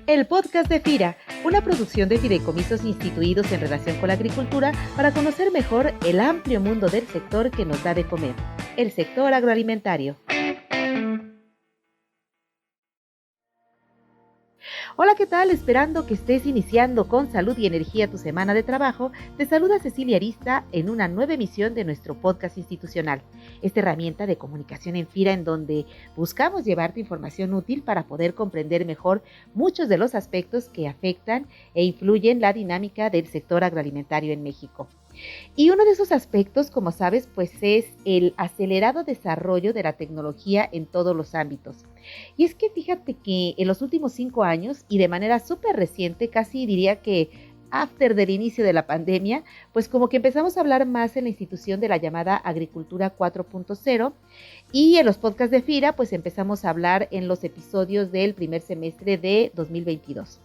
El podcast de FIRA, una producción de fideicomisos instituidos en relación con la agricultura para conocer mejor el amplio mundo del sector que nos da de comer, el sector agroalimentario. Hola, ¿qué tal? Esperando que estés iniciando con salud y energía tu semana de trabajo, te saluda Cecilia Arista en una nueva emisión de nuestro podcast institucional, esta herramienta de comunicación en FIRA en donde buscamos llevarte información útil para poder comprender mejor muchos de los aspectos que afectan e influyen la dinámica del sector agroalimentario en México. Y uno de esos aspectos, como sabes, pues es el acelerado desarrollo de la tecnología en todos los ámbitos. Y es que fíjate que en los últimos 5 años y de manera súper reciente, casi diría que after del inicio de la pandemia, pues como que empezamos a hablar más en la institución de la llamada Agricultura 4.0 y en los podcasts de FIRA, pues empezamos a hablar en los episodios del primer semestre de 2022.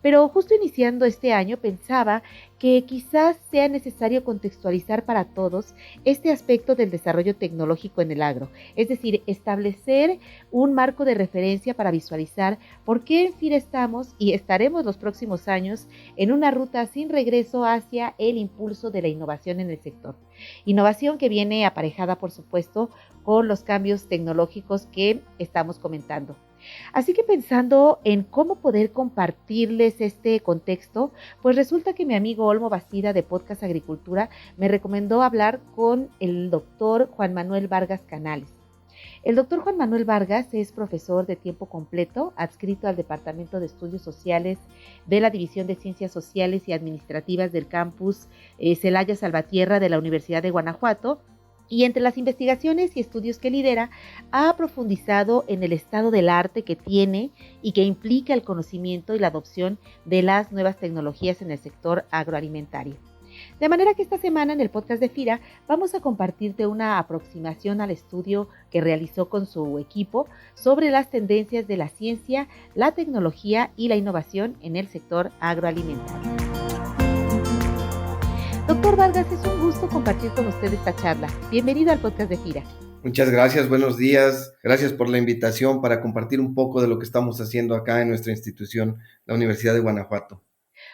Pero justo iniciando este año pensaba que quizás sea necesario contextualizar para todos este aspecto del desarrollo tecnológico en el agro, es decir, establecer un marco de referencia para visualizar por qué en FIRA estamos y estaremos los próximos años en una ruta sin regreso hacia el impulso de la innovación en el sector. Innovación que viene aparejada, por supuesto, con los cambios tecnológicos que estamos comentando. Así que pensando en cómo poder compartirles este contexto, pues resulta que mi amigo Olmo Bastida de Podcast Agricultura me recomendó hablar con el doctor Juan Manuel Vargas Canales. El doctor Juan Manuel Vargas es profesor de tiempo completo, adscrito al Departamento de Estudios Sociales de la División de Ciencias Sociales y Administrativas del campus Celaya Salvatierra de la Universidad de Guanajuato. Y entre las investigaciones y estudios que lidera, ha profundizado en el estado del arte que tiene y que implica el conocimiento y la adopción de las nuevas tecnologías en el sector agroalimentario. De manera que esta semana en el podcast de FIRA vamos a compartirte una aproximación al estudio que realizó con su equipo sobre las tendencias de la ciencia, la tecnología y la innovación en el sector agroalimentario. Doctor Vargas, es un gusto compartir con usted esta charla. Bienvenido al podcast de FIRA. Muchas gracias, buenos días. Gracias por la invitación para compartir un poco de lo que estamos haciendo acá en nuestra institución, la Universidad de Guanajuato.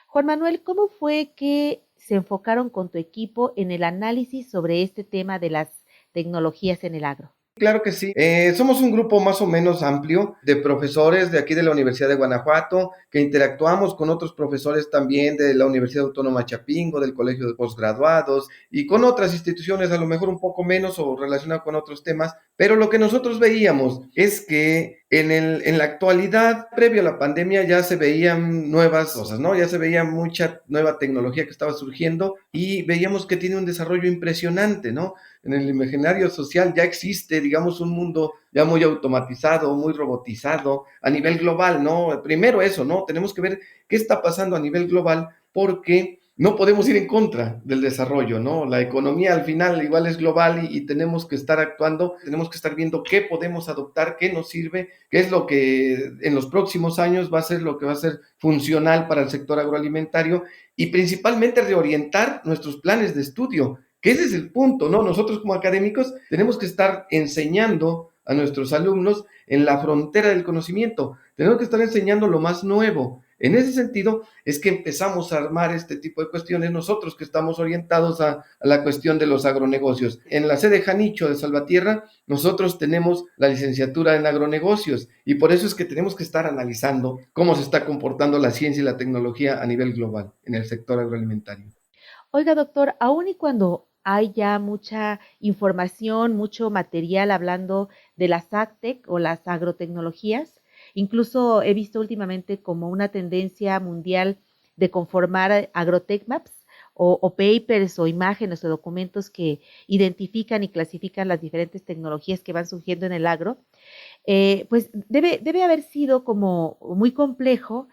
Juan Manuel, ¿cómo fue que se enfocaron con tu equipo en el análisis sobre este tema de las tecnologías en el agro? Claro que sí. Somos un grupo más o menos amplio de profesores de aquí de la Universidad de Guanajuato, que interactuamos con otros profesores también de la Universidad Autónoma Chapingo, del Colegio de Postgraduados y con otras instituciones, a lo mejor un poco menos o relacionado con otros temas, pero lo que nosotros veíamos es que en la actualidad, previo a la pandemia, ya se veían nuevas cosas, ¿no? Ya se veía mucha nueva tecnología que estaba surgiendo y veíamos que tiene un desarrollo impresionante, ¿no? En el imaginario social ya existe, digamos, un mundo ya muy automatizado, muy robotizado a nivel global, ¿no? Primero eso, ¿no? Tenemos que ver qué está pasando a nivel global porque no podemos ir en contra del desarrollo, ¿no? La economía al final igual es global y tenemos que estar actuando, tenemos que estar viendo qué podemos adoptar, qué nos sirve, qué es lo que en los próximos años va a ser lo que va a ser funcional para el sector agroalimentario y principalmente reorientar nuestros planes de estudio, que ese es el punto, ¿no? Nosotros como académicos tenemos que estar enseñando a nuestros alumnos en la frontera del conocimiento, tenemos que estar enseñando lo más nuevo. En ese sentido es que empezamos a armar este tipo de cuestiones nosotros que estamos orientados a la cuestión de los agronegocios. En la sede Janicho de Salvatierra, nosotros tenemos la licenciatura en agronegocios y por eso es que tenemos que estar analizando cómo se está comportando la ciencia y la tecnología a nivel global en el sector agroalimentario. Oiga, doctor, aun y cuando hay ya mucha información, mucho material hablando de las AgTech o las agrotecnologías, incluso he visto últimamente como una tendencia mundial de conformar agrotech maps o papers o imágenes o documentos que identifican y clasifican las diferentes tecnologías que van surgiendo en el agro. Pues debe haber sido como muy complejo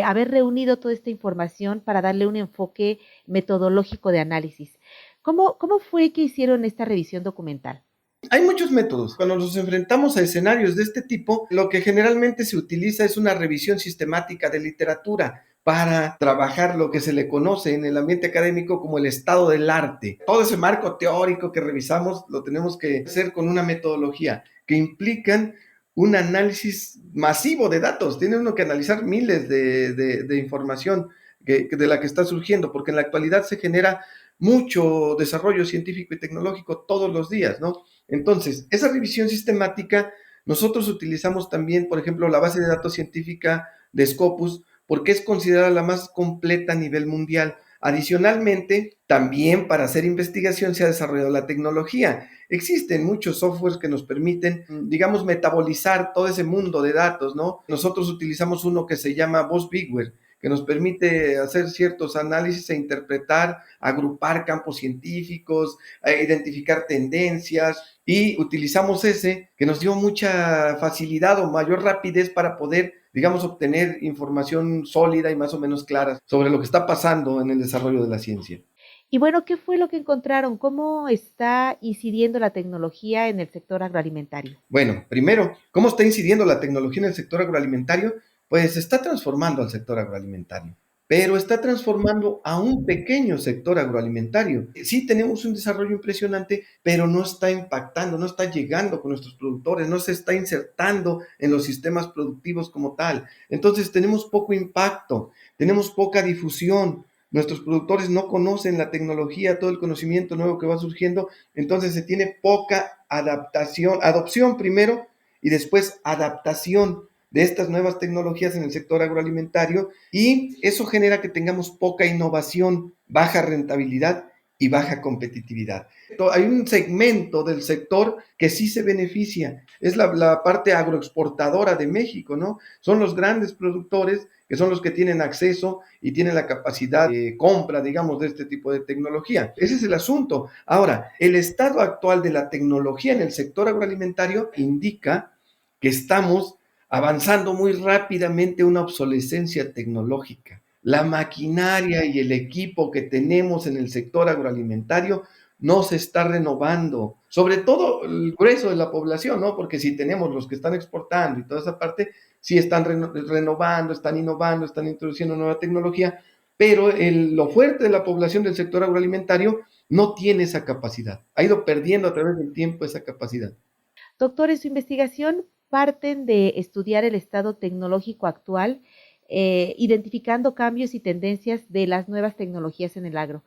haber reunido toda esta información para darle un enfoque metodológico de análisis. ¿Cómo fue que hicieron esta revisión documental? Hay muchos métodos. Cuando nos enfrentamos a escenarios de este tipo, lo que generalmente se utiliza es una revisión sistemática de literatura para trabajar lo que se le conoce en el ambiente académico como el estado del arte. Todo ese marco teórico que revisamos lo tenemos que hacer con una metodología que implican un análisis masivo de datos, tiene uno que analizar miles de información de la que está surgiendo, porque en la actualidad se genera mucho desarrollo científico y tecnológico todos los días, ¿no? Entonces, esa revisión sistemática, nosotros utilizamos también, por ejemplo, la base de datos científica de Scopus, porque es considerada la más completa a nivel mundial. Adicionalmente, también para hacer investigación se ha desarrollado la tecnología. Existen muchos softwares que nos permiten, digamos, metabolizar todo ese mundo de datos, ¿no? Nosotros utilizamos uno que se llama Bosbigware, que nos permite hacer ciertos análisis e interpretar, agrupar campos científicos, identificar tendencias, y utilizamos ese que nos dio mucha facilidad o mayor rapidez para poder, digamos, obtener información sólida y más o menos clara sobre lo que está pasando en el desarrollo de la ciencia. Y bueno, ¿qué fue lo que encontraron? ¿Cómo está incidiendo la tecnología en el sector agroalimentario? Bueno, primero, ¿cómo está incidiendo la tecnología en el sector agroalimentario? Pues está transformando al sector agroalimentario, pero está transformando a un pequeño sector agroalimentario. Sí tenemos un desarrollo impresionante, pero no está impactando, no está llegando con nuestros productores, no se está insertando en los sistemas productivos como tal. Entonces tenemos poco impacto, tenemos poca difusión. Nuestros productores no conocen la tecnología, todo el conocimiento nuevo que va surgiendo, entonces se tiene poca adopción primero y después adaptación de estas nuevas tecnologías en el sector agroalimentario, y eso genera que tengamos poca innovación, baja rentabilidad y baja competitividad. Hay un segmento del sector que sí se beneficia, es la parte agroexportadora de México, ¿no? Son los grandes productores que son los que tienen acceso y tienen la capacidad de compra, digamos, de este tipo de tecnología. Ese es el asunto. Ahora, el estado actual de la tecnología en el sector agroalimentario indica que estamos avanzando muy rápidamente a una obsolescencia tecnológica. La maquinaria y el equipo que tenemos en el sector agroalimentario no se está renovando, sobre todo el grueso de la población, ¿no? Porque si tenemos los que están exportando y toda esa parte, sí están renovando, están innovando, están introduciendo nueva tecnología, pero lo fuerte de la población del sector agroalimentario no tiene esa capacidad, ha ido perdiendo a través del tiempo esa capacidad. Doctor, en su investigación parten de estudiar el estado tecnológico actual, identificando cambios y tendencias de las nuevas tecnologías en el agro.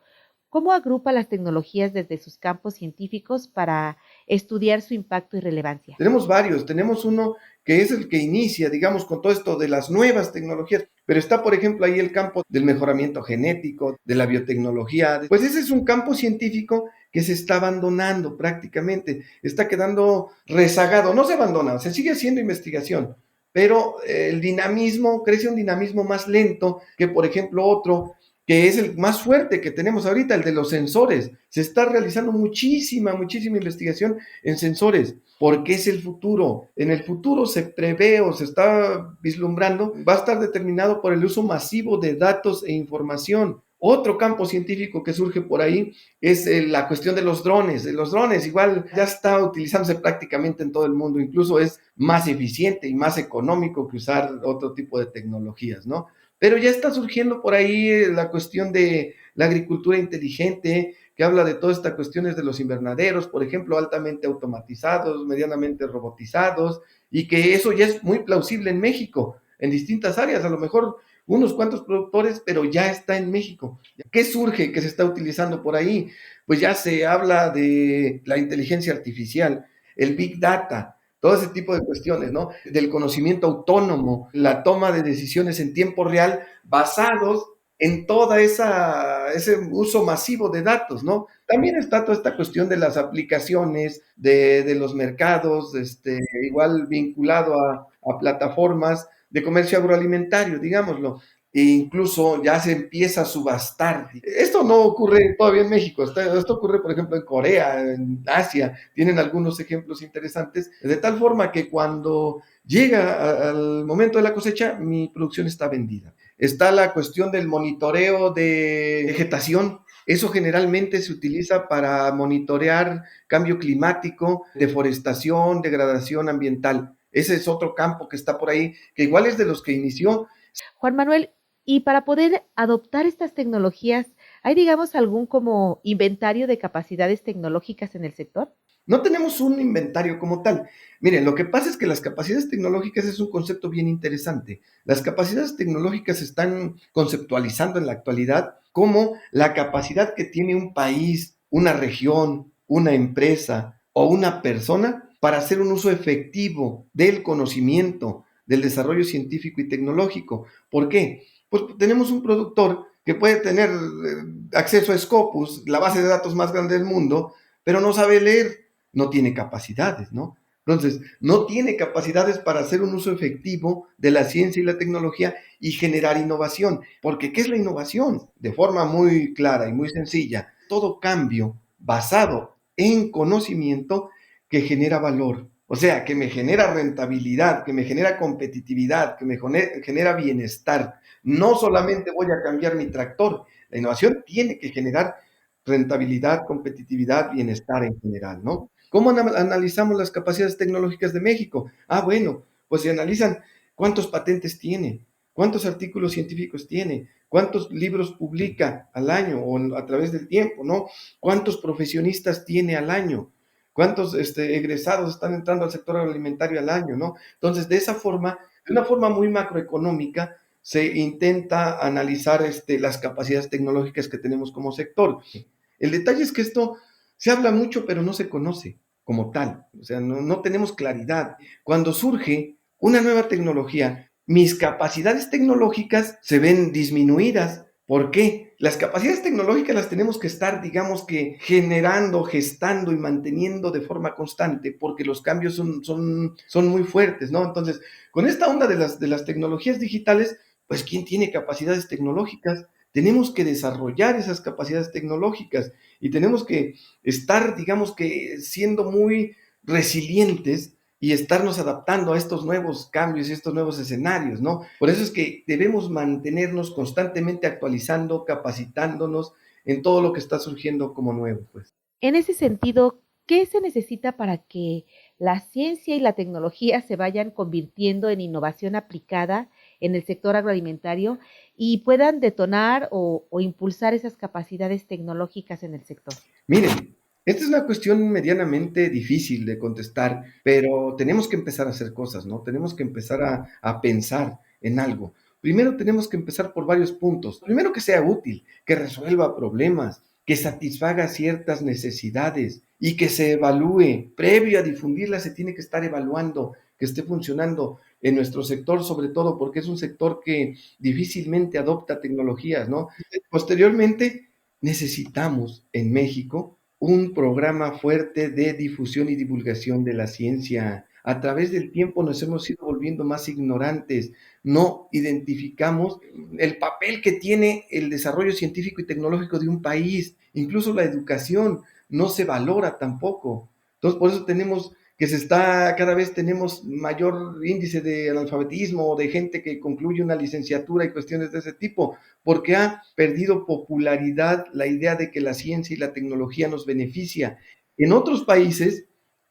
¿Cómo agrupa las tecnologías desde sus campos científicos para estudiar su impacto y relevancia? Tenemos varios, tenemos uno que es el que inicia, digamos, con todo esto de las nuevas tecnologías, pero está, por ejemplo, ahí el campo del mejoramiento genético, de la biotecnología, pues ese es un campo científico que se está abandonando prácticamente, está quedando rezagado, no se abandona, se sigue haciendo investigación, pero el dinamismo, crece un dinamismo más lento que, por ejemplo, otro que es el más fuerte que tenemos ahorita, el de los sensores. Se está realizando muchísima investigación en sensores, porque es el futuro. En el futuro se prevé o se está vislumbrando, va a estar determinado por el uso masivo de datos e información. Otro campo científico que surge por ahí es la cuestión de los drones. Los drones igual ya está utilizándose prácticamente en todo el mundo, incluso es más eficiente y más económico que usar otro tipo de tecnologías, ¿no? Pero ya está surgiendo por ahí la cuestión de la agricultura inteligente, que habla de todas estas cuestiones de los invernaderos, por ejemplo, altamente automatizados, medianamente robotizados, y que eso ya es muy plausible en México, en distintas áreas, a lo mejor unos cuantos productores, pero ya está en México. ¿Qué surge que se está utilizando por ahí? Pues ya se habla de la inteligencia artificial, el big data, todo ese tipo de cuestiones, ¿no? Del conocimiento autónomo, la toma de decisiones en tiempo real basados en toda ese uso masivo de datos, ¿no? También está toda esta cuestión de las aplicaciones, de los mercados, igual vinculado a plataformas de comercio agroalimentario, digámoslo. E incluso ya se empieza a subastar. Esto no ocurre todavía en México, esto ocurre, por ejemplo, en Corea, en Asia, tienen algunos ejemplos interesantes, de tal forma que cuando llega al momento de la cosecha, mi producción está vendida. Está la cuestión del monitoreo de vegetación. Eso generalmente se utiliza para monitorear cambio climático, deforestación, degradación ambiental. Ese es otro campo que está por ahí, que igual es de los que inició. Juan Manuel, y para poder adoptar estas tecnologías, ¿hay, digamos, algún como inventario de capacidades tecnológicas en el sector? No tenemos un inventario como tal. Miren, lo que pasa es que las capacidades tecnológicas es un concepto bien interesante. Las capacidades tecnológicas se están conceptualizando en la actualidad como la capacidad que tiene un país, una región, una empresa o una persona para hacer un uso efectivo del conocimiento, del desarrollo científico y tecnológico. ¿Por qué? Pues tenemos un productor que puede tener acceso a Scopus, la base de datos más grande del mundo, pero no sabe leer, no tiene capacidades, ¿no? Entonces, no tiene capacidades para hacer un uso efectivo de la ciencia y la tecnología y generar innovación. Porque, ¿qué es la innovación? De forma muy clara y muy sencilla, todo cambio basado en conocimiento que genera valor. O sea, que me genera rentabilidad, que me genera competitividad, que me genera bienestar. No solamente voy a cambiar mi tractor, la innovación tiene que generar rentabilidad, competitividad, bienestar en general, ¿no? ¿Cómo analizamos las capacidades tecnológicas de México? Ah, bueno, pues se analizan cuántos patentes tiene, cuántos artículos científicos tiene, cuántos libros publica al año o a través del tiempo, ¿no? Cuántos profesionistas tiene al año, cuántos egresados están entrando al sector alimentario al año, ¿no? Entonces, de esa forma, de una forma muy macroeconómica, se intenta analizar las capacidades tecnológicas que tenemos como sector. El detalle es que esto se habla mucho, pero no se conoce como tal. O sea, no tenemos claridad. Cuando surge una nueva tecnología, mis capacidades tecnológicas se ven disminuidas. ¿Por qué? Las capacidades tecnológicas las tenemos que estar, digamos que, generando, gestando y manteniendo de forma constante, porque los cambios son muy fuertes, ¿no? Entonces, con esta onda de las tecnologías digitales, pues, ¿quién tiene capacidades tecnológicas? Tenemos que desarrollar esas capacidades tecnológicas y tenemos que estar, digamos que, siendo muy resilientes y estarnos adaptando a estos nuevos cambios y estos nuevos escenarios, ¿no? Por eso es que debemos mantenernos constantemente actualizando, capacitándonos en todo lo que está surgiendo como nuevo, pues. En ese sentido, ¿qué se necesita para que la ciencia y la tecnología se vayan convirtiendo en innovación aplicada en el sector agroalimentario y puedan detonar o impulsar esas capacidades tecnológicas en el sector? Miren, esta es una cuestión medianamente difícil de contestar, pero tenemos que empezar a hacer cosas, ¿no? Tenemos que empezar a pensar en algo. Primero tenemos que empezar por varios puntos. Primero que sea útil, que resuelva problemas, que satisfaga ciertas necesidades y que se evalúe. Previo a difundirla se tiene que estar evaluando que esté funcionando en nuestro sector, sobre todo porque es un sector que difícilmente adopta tecnologías, ¿no? Posteriormente, necesitamos en México un programa fuerte de difusión y divulgación de la ciencia. A través del tiempo nos hemos ido volviendo más ignorantes, no identificamos el papel que tiene el desarrollo científico y tecnológico de un país, incluso la educación no se valora tampoco. Entonces, por eso tenemos que cada vez tenemos mayor índice de analfabetismo o de gente que concluye una licenciatura y cuestiones de ese tipo, porque ha perdido popularidad la idea de que la ciencia y la tecnología nos beneficia. En otros países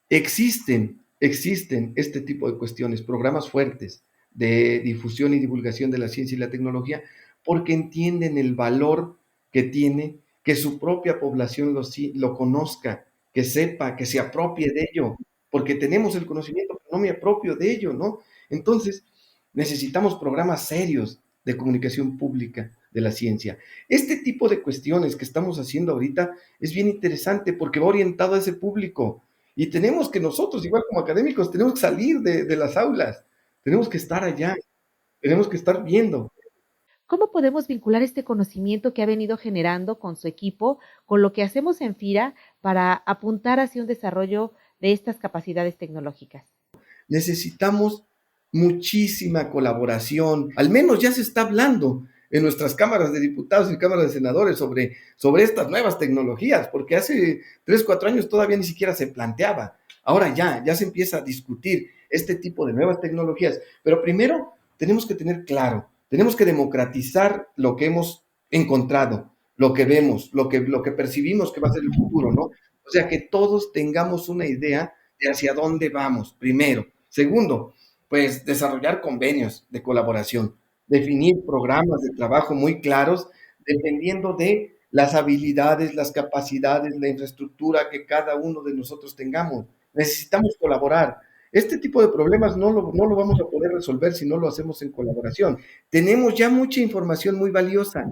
existen este tipo de cuestiones, programas fuertes de difusión y divulgación de la ciencia y la tecnología, porque entienden el valor que tiene que su propia población lo conozca, que sepa, que se apropie de ello, porque tenemos el conocimiento, pero no me apropio de ello, ¿no? Entonces, necesitamos programas serios de comunicación pública de la ciencia. Este tipo de cuestiones que estamos haciendo ahorita es bien interesante porque va orientado a ese público y tenemos que nosotros, igual como académicos, tenemos que salir de las aulas, tenemos que estar allá, tenemos que estar viendo. ¿Cómo podemos vincular este conocimiento que ha venido generando con su equipo con lo que hacemos en FIRA para apuntar hacia un desarrollo de estas capacidades tecnológicas? Necesitamos muchísima colaboración, al menos ya se está hablando en nuestras cámaras de diputados y cámaras de senadores sobre estas nuevas tecnologías, porque hace 3, 4 años todavía ni siquiera se planteaba. Ahora ya se empieza a discutir este tipo de nuevas tecnologías, pero primero tenemos que tener claro, tenemos que democratizar lo que hemos encontrado, lo que vemos, lo que percibimos que va a ser el futuro, ¿no? O sea, que todos tengamos una idea de hacia dónde vamos, primero. Segundo, pues desarrollar convenios de colaboración, definir programas de trabajo muy claros, dependiendo de las habilidades, las capacidades, la infraestructura que cada uno de nosotros tengamos. Necesitamos colaborar. Este tipo de problemas no lo vamos a poder resolver si no lo hacemos en colaboración. Tenemos ya mucha información muy valiosa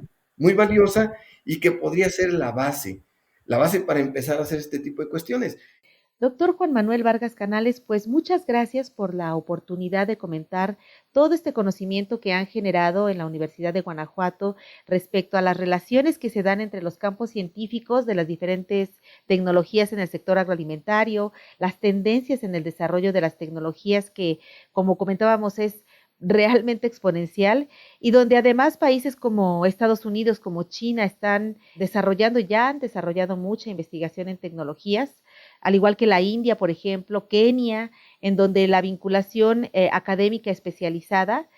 y que podría ser la base para empezar a hacer este tipo de cuestiones. Doctor Juan Manuel Vargas Canales, pues muchas gracias por la oportunidad de comentar todo este conocimiento que han generado en la Universidad de Guanajuato respecto a las relaciones que se dan entre los campos científicos de las diferentes tecnologías en el sector agroalimentario, las tendencias en el desarrollo de las tecnologías que, como comentábamos, es realmente exponencial y donde además países como Estados Unidos, como China, están desarrollando, ya han desarrollado mucha investigación en tecnologías, al igual que la India, por ejemplo, Kenia, en donde la vinculación académica especializada,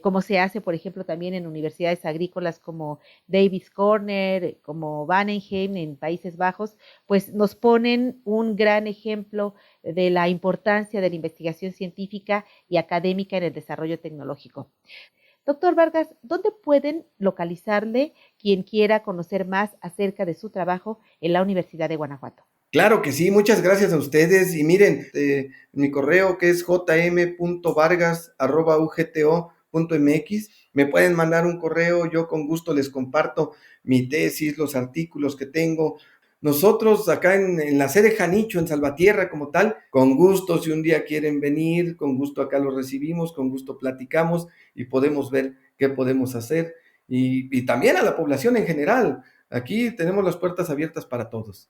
como se hace, por ejemplo, también en universidades agrícolas como Davis Corner, como Wageningen en Países Bajos, pues nos ponen un gran ejemplo de la importancia de la investigación científica y académica en el desarrollo tecnológico. Doctor Vargas, ¿dónde pueden localizarle quien quiera conocer más acerca de su trabajo en la Universidad de Guanajuato? Claro que sí, muchas gracias a ustedes. Y miren, mi correo que es jm.vargas@ugto.mx, me pueden mandar un correo, yo con gusto les comparto mi tesis, los artículos que tengo. Nosotros acá en la sede Janicho, en Salvatierra como tal, con gusto, si un día quieren venir, con gusto acá los recibimos, con gusto platicamos y podemos ver qué podemos hacer. Y también a la población en general. Aquí tenemos las puertas abiertas para todos.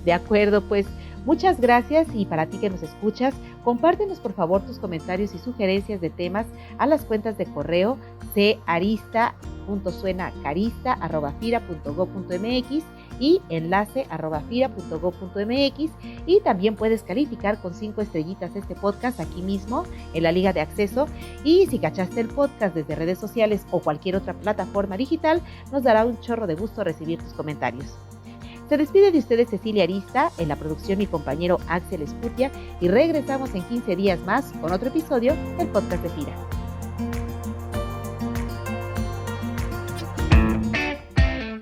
De acuerdo, pues muchas gracias y para ti que nos escuchas, compártenos por favor tus comentarios y sugerencias de temas a las cuentas de correo carista.suenacarista@fira.gov.mx y enlace@fira.gov.mx y también puedes calificar con 5 estrellitas este podcast aquí mismo en la liga de acceso y si cachaste el podcast desde redes sociales o cualquier otra plataforma digital, nos dará un chorro de gusto recibir tus comentarios. Se despide de ustedes Cecilia Arista, en la producción mi compañero Axel Escutia y regresamos en 15 días más con otro episodio del podcast de FIRA.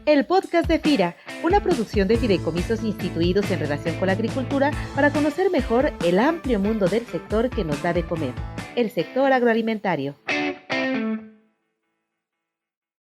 El podcast de FIRA, una producción de fideicomisos instituidos en relación con la agricultura para conocer mejor el amplio mundo del sector que nos da de comer, el sector agroalimentario.